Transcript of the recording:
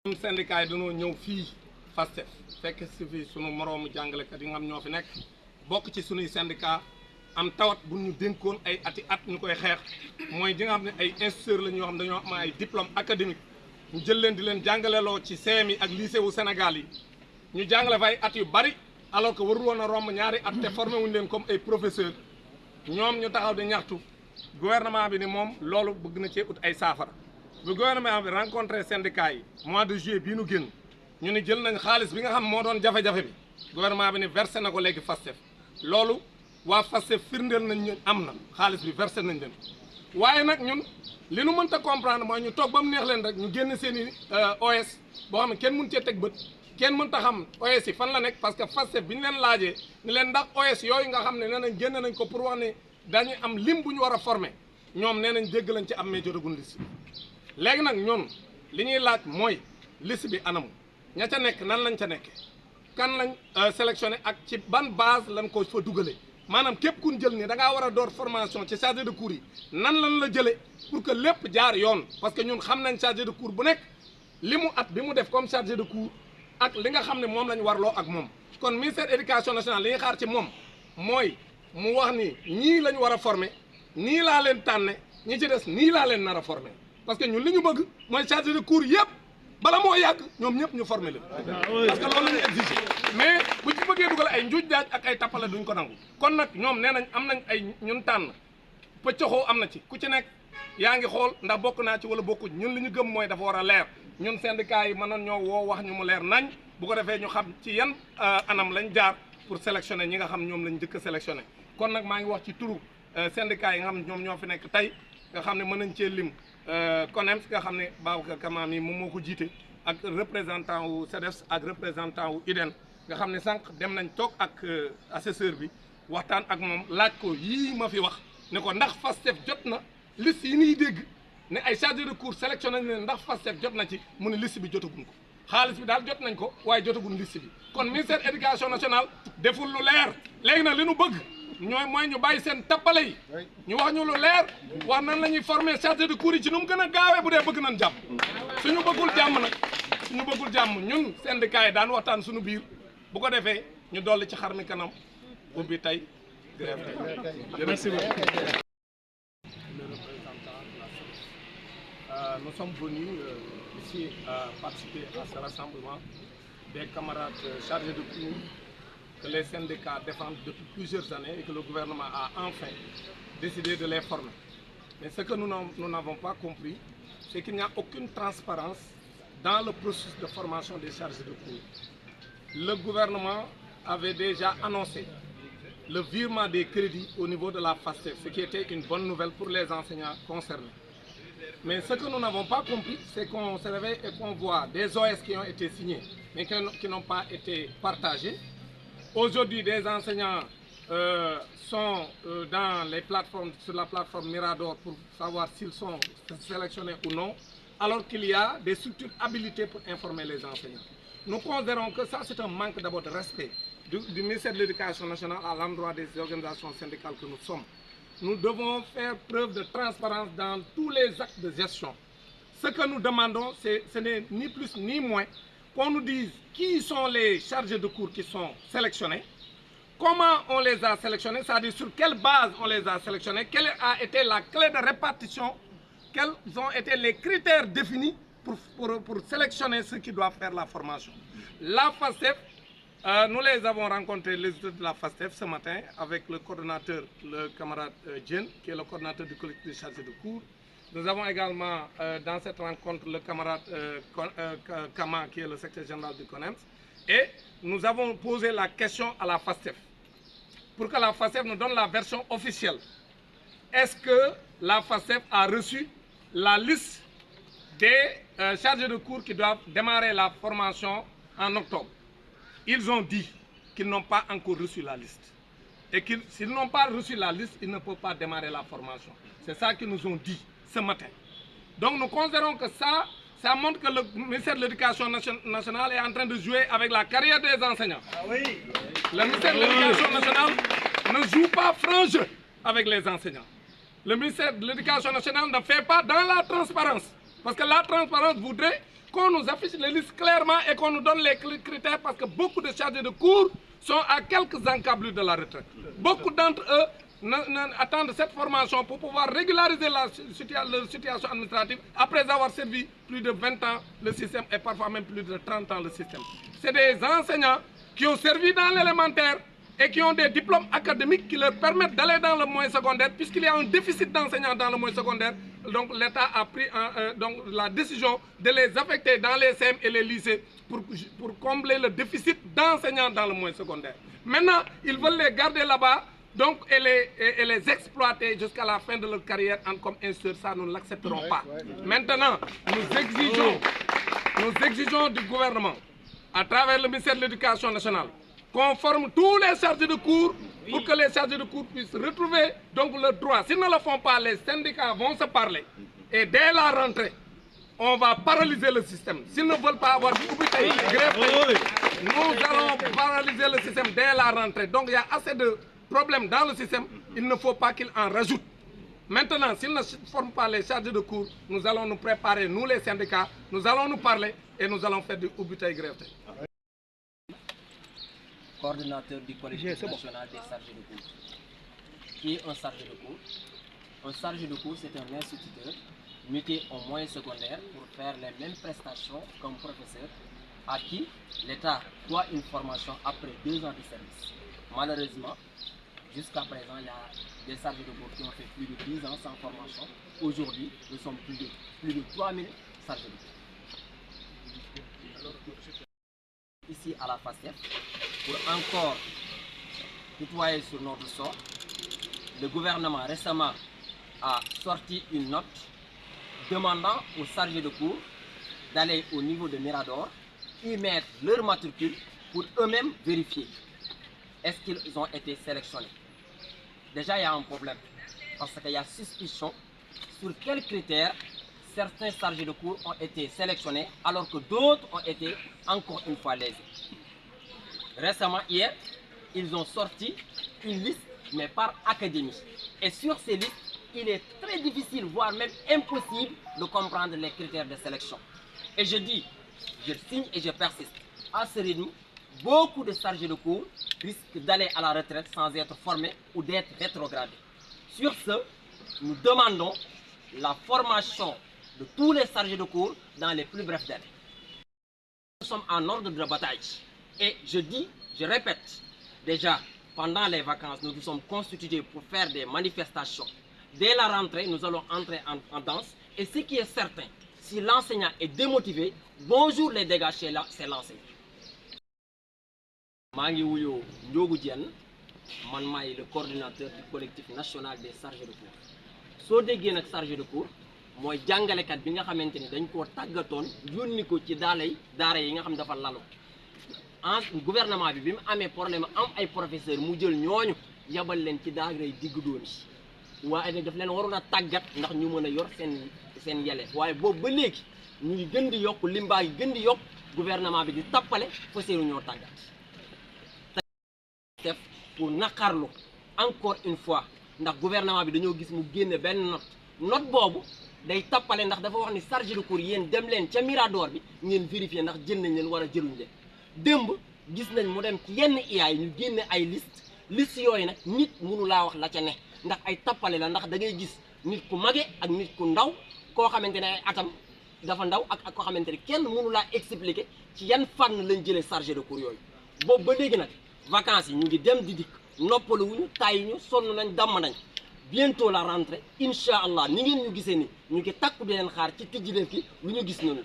ñun syndicat yi dañoo ñëw fii FASTEF fekk si fii sunu moroomu jàngalekat yi nga xam ñoo fi nekk bokk ci sunuy syndicat am tawat bu ñu dénkoon ay at ñu koy xeex mooy ji nga xam ne ay instituteurs la ñoo xam dañoo am ay diplôme académique ñu jël leen di leen jàngaleloo ci CM yi ak lycée wu Sénégal yi ñu jàngale fa ay at yu bari alors que warul woon a romb ñaari at te formé wuñu leen comme ay professeur ñoom ñu taxaw di ñaxtu gouvernement bi ni moom loolu bëgg na cee ut ay saafara bu gouvernement bi rencontré syndicat yi mois de juillet bii nu génn ñu ni jël nañ xaalis bi nga xam moo doon jafe-jafe bi gouvernement bi ni versé na ko léegi FASTEF loolu waa FASTEF firndeel nañ ñu am na xaalis bi versé nañ leen waaye nag ñun li nu mënta comprendre mooy ñu toog ba mu neex leen rek ñu génn seen i OS boo xam ne kenn mën cee teg bët kenn mënta xam OS yi fan la nekk parce que FASTEF bi ñu leen laajee ni leen ndax OS yooyu nga xam ne nee nañ génn nañ ko pour wax ne dañuy am lim bu ñu war a former ñoom nee nañ dégg lañ ci am mais jotaguñ liste léegi nag ñun li ñuy laaj mooy liste bi anamu ña ca nekk nan lañ ca nekkee kan lañ sélectionné ak ci ban base lañ ko fa dugalee maanaam képp ku ñu jël ni da ngaa war a door formation ci chargé de cours yi nan lañ la jëlee pour que lépp jaar yoon parce que ñun xam nañ chargé de cours bu nekk li mu at bi mu def comme chargé de cours ak li nga xam ne moom lañ warloo ak moom kon ministère éducation nationale li ñuy xaar ci moom mooy mu wax ni ñii lañ war a former nii laa leen tànne ñi ci des nii laa leen nar a former parce que ñun li ñu bëgg mooy chargé de cours yëpp bala moo yàgg ñoom ñëpp ñu former leen parce que loolu la ñu exigé mais bu ci bëggee dugal ay njuuj daaj ak ay tappale duñ ko nangu kon nag ñoom nee nañ am nañ ay ñun tànn pëccoxoo am na ci ku ci nekk yaa ngi xool ndax bokk naa ci wala bokkuñ ñun li ñu gëm mooy dafa war a leer ñun syndicat yi mën nañ ñoo woo wax ñu mu leer nañ bu ko defee ñu xam ci yan anam lañ jaar pour sélectionner ñi nga xam ñoom lañ njëkk a sélectionner kon nag maa ngi wax ci turu syndicat yi nga xam ñoom ñoo fi nekk tey nga xam ne mën nañ cee lim CONEMS nga xam ne Babacar Kama mi moom moo ko jiite ak représentant wu CEDEPS ak représentant wu UDEN nga xam ne sànq dem nañ toog ak assesseur bi waxtaan ak moom laaj ko yii ma fi wax ne ko ndax FASTEF jot na liste yi niy dégg ne ay chargé de cours sélectionné nañ ndax FASTEF jot na ci mu ne liste bi jotaguñ ko xaalis bi daal jot nañ ko waaye jotaguñ liste bi kon ministère éducation nationale deful lu leer léegi nag li nu bëgg ñooy mooy ñu bàyyi seen tappale yi ñu wax ñu lu leer wax nan la ñuy former chargé de cours yi ci nu mu gën a gaawee bu dee bëgg nañ jàmm suñu bëggul jàmm nag suñu bëggul jàmm ñun syndicat yi daan waxtaan suñu biir bu ko defee ñu dolli ci xar mi kanam ubbi tey grève tey. Merci beaucoup. Le représentant de la SEDEPS. Nous sommes venus ici participer à ce rassemblement des camarades chargés de cours que les syndicats défendent depuis plusieurs années et que le gouvernement a enfin décidé de les former. Mais ce que nous n'avons pas compris, c'est qu'il n'y a aucune transparence dans le processus de formation des chargés de cours. Le gouvernement avait déjà annoncé le virement des crédits au niveau de la FASTEF, ce qui était une bonne nouvelle pour les enseignants concernés. Mais ce que nous n'avons pas compris, c'est qu'on se réveille et qu'on voit des OS qui ont été signés, mais qui n'ont pas été partagés. Aujourd'hui, des enseignants sont dans les plateformes, sur la plateforme Mirador pour savoir s'ils sont sélectionnés ou non, alors qu'il y a des structures habilitées pour informer les enseignants. Nous considérons que ça, c'est un manque d'abord de respect du ministère de l'Éducation nationale à l'endroit des organisations syndicales que nous sommes. Nous devons faire preuve de transparence dans tous les actes de gestion. Ce que nous demandons, ce n'est ni plus ni moins qu'on nous dise qui sont les chargés de cours qui sont sélectionnés, comment on les a sélectionnés, c'est-à-dire sur quelle base on les a sélectionnés, quelle a été la clé de répartition, quels ont été les critères définis pour sélectionner ceux qui doivent faire la formation. La FASTEF, nous les avons rencontrés, les études de la FASTEF ce matin avec le coordonnateur, le camarade Djen, qui est le coordonnateur du collectif des chargés de cours. Nous avons également dans cette rencontre le camarade Kama, qui est le secrétaire général du CONEMS. Et nous avons posé la question à la FASTEF, pour que la FASTEF nous donne la version officielle. Est-ce que la FASTEF a reçu la liste des chargés de cours qui doivent démarrer la formation en octobre? Ils ont dit qu'ils n'ont pas encore reçu la liste. Et que s'ils n'ont pas reçu la liste, ils ne peuvent pas démarrer la formation. C'est ça qu'ils nous ont dit ce matin. Donc nous considérons que ça montre que le ministère de l'Éducation nationale est en train de jouer avec la carrière des enseignants. Ah oui. Le ministère de l'Éducation nationale ne joue pas franc jeu avec les enseignants. Le ministère de l'Éducation nationale ne fait pas dans la transparence. Parce que la transparence voudrait qu'on nous affiche les listes clairement et qu'on nous donne les critères, parce que beaucoup de chargés de cours sont à quelques encablures de la retraite. Beaucoup d'entre eux attendent cette formation pour pouvoir régulariser leur situation administrative après avoir servi plus de 20 ans le système et parfois même plus de 30 ans le système. C'est des enseignants qui ont servi dans l'élémentaire et qui ont des diplômes académiques qui leur permettent d'aller dans le moyen secondaire, puisqu'il y a un déficit d'enseignants dans le moyen secondaire. Donc l'État a pris donc la décision de les affecter dans les CEM et les lycées pour combler le déficit d'enseignants dans le moyen secondaire. Maintenant, ils veulent les garder là-bas donc, et les exploiter jusqu'à la fin de leur carrière comme instituteurs. Ça, nous ne l'accepterons pas. Maintenant, nous exigeons du gouvernement, à travers le ministère de l'Éducation nationale, qu'on forme tous les chargés de cours pour que les chargés de cours puissent retrouver donc leurs droits. S'ils ne le font pas, les syndicats vont se parler. Et dès la rentrée, on va paralyser le système. S'ils ne veulent pas avoir du greffe, nous allons paralyser le système dès la rentrée. Donc il y a assez de problèmes dans le système, il ne faut pas qu'ils en rajoutent. Maintenant, s'ils ne forment pas les chargés de cours, nous allons nous préparer, nous les syndicats, nous allons nous parler et nous allons faire du ubitaï greffe. Coordinateur du collectif national des chargés de cours. Qui est un chargé de cours? Un chargé de cours, c'est un instituteur muté au moyen secondaire pour faire les mêmes prestations qu'un professeur à qui l'État doit une formation après 2 ans de service. Malheureusement, jusqu'à présent, il y a des chargés de cours qui ont fait plus de 10 ans sans formation. Aujourd'hui, nous sommes plus de 3000 chargés de cours. Ici à la FASTEF, pour encore tutoyer sur notre sort, le gouvernement récemment a sorti une note demandant aux chargés de cours d'aller au niveau de Mirador y mettre leur matricule pour eux-mêmes vérifier est-ce qu'ils ont été sélectionnés. Déjà, il y a un problème parce qu'il y a suspicion sur quels critères certains chargés de cours ont été sélectionnés alors que d'autres ont été encore une fois lésés. Récemment, hier, ils ont sorti une liste, mais par académie. Et sur ces listes, il est très difficile, voire même impossible de comprendre les critères de sélection. Et je dis, je signe et je persiste. À ce rythme, beaucoup de chargés de cours risquent d'aller à la retraite sans être formés ou d'être rétrogradés. Sur ce, nous demandons la formation de tous les chargés de cours dans les plus brefs délais. Nous sommes en ordre de bataille. Et je dis, je répète, déjà, pendant les vacances, nous nous sommes constitués pour faire des manifestations. Dès la rentrée, nous allons entrer en danse. Et ce qui est certain, si l'enseignant est démotivé, bonjour les dégâts chez l'enseignant. Je suis Ndiogu Diène, le coordinateur du collectif national des chargés de cours. Si vous avez un chargé de cours, mooy jàngalekat bi nga xamante ni dañ koo tàggatoon yónni ko ci daara yi nga xam dafa lalu gouvernement bi mu amee problème am ay professeur mu jël ñooñu yabal leen ci daara yi digg doon yi waaye daf leen waroon a tàggat ndax ñu mën a yor seen yelleef waaye boobu ba léegi ñu ngi gën di yokk limbaa yi gën di yokk gouvernement bi di tappale fa seenu ñoo tàggat def pour naqarlu encore une fois ndax gouvernement bi dañoo gis mu génne benn note boobu day tappale ndax dafa wax ni chargé de cours yéen dem leen ca Mirador bi ngeen vérifier ndax jël nañ leen war a jëluñ leen démb gis nañ mu dem ci yenn IA yi ñu génne ay liste yooyu nag nit mënu laa wax la ca ne ndax ay tappale la ndax da ngay gis nit ku mage ak nit ku ndaw koo xamante ne ay atam dafa ndaw ak koo xamante ne kenn mënu laa expliquer ci yan fànn lañ jëlee chargé de cours yooyu boobu ba léegi nag vacances yi ñu ngi dem di dikk noppalu wuñu tàyyi ñu sonn nañ damm nañ bientôt la rentrée incha allah ni ngeen ñu gisee ni ñu ngi takku di leen xaar ci tijji def ki lu ñu gis noonu